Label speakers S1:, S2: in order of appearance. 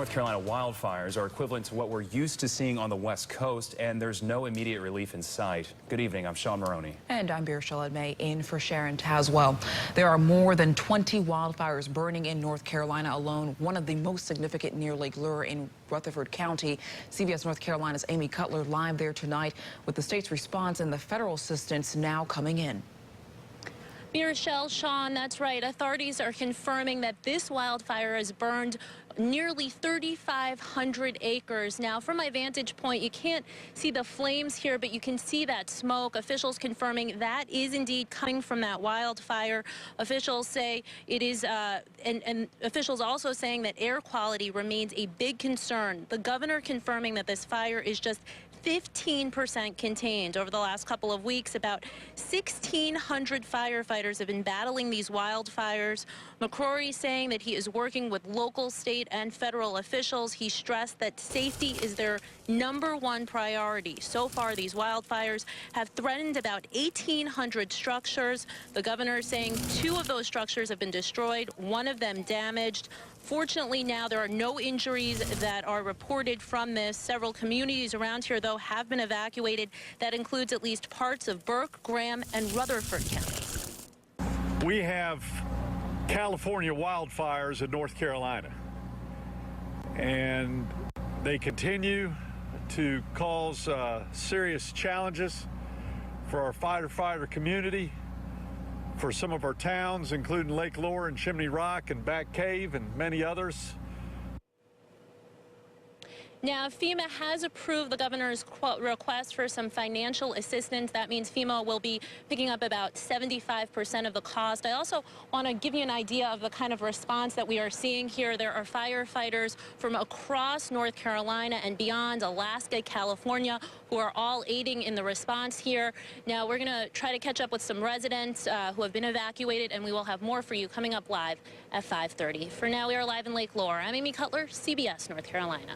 S1: North Carolina wildfires are equivalent to what we're used to seeing on the West Coast, and there's no immediate relief in sight. Good evening, I'm Sean Maroney.
S2: And I'm Charlotte May in for Sharon Taswell. There are more than 20 wildfires burning in North Carolina alone, one of the most significant near Lake Lure in Rutherford County. CBS North Carolina's Amy Cutler live there tonight with the state's response and the federal assistance now coming in.
S3: Rochelle, Sean, that's right. Authorities are confirming that this wildfire has burned nearly 3,500 acres. Now, from my vantage point, you can't see the flames here, but you can see that smoke. Officials confirming that is indeed coming from that wildfire. Officials say it is, and officials also saying that air quality remains a big concern. The governor confirming that this fire is just 15% contained. Over the last couple of weeks, about 1,600 firefighters have been battling these wildfires. McCrory saying that he is working with local, state, and federal officials. He stressed that safety is their #1 priority. So far, these wildfires have threatened about 1,800 structures. The governor saying 2 of those structures have been destroyed, 1 of them damaged. Fortunately, now there are no injuries that are reported from this. Several communities around here, though, have been evacuated. That includes at least parts of Burke, Graham, and Rutherford counties.
S4: We have California wildfires in North Carolina, and they continue to cause serious challenges for our firefighter community, for some of our towns, including Lake Lure and Chimney Rock and Back Cave and many others.
S3: Now, FEMA has approved the governor's request for some financial assistance. That means FEMA will be picking up about 75% of the cost. I also want to give you an idea of the kind of response that we are seeing here. There are firefighters from across North Carolina and beyond, Alaska, California, who are all aiding in the response here. Now, we're going to try to catch up with some residents who have been evacuated, and we will have more for you coming up live at 5:30. For now, we are live in Lake Lure. I'm Amy Cutler, CBS North Carolina.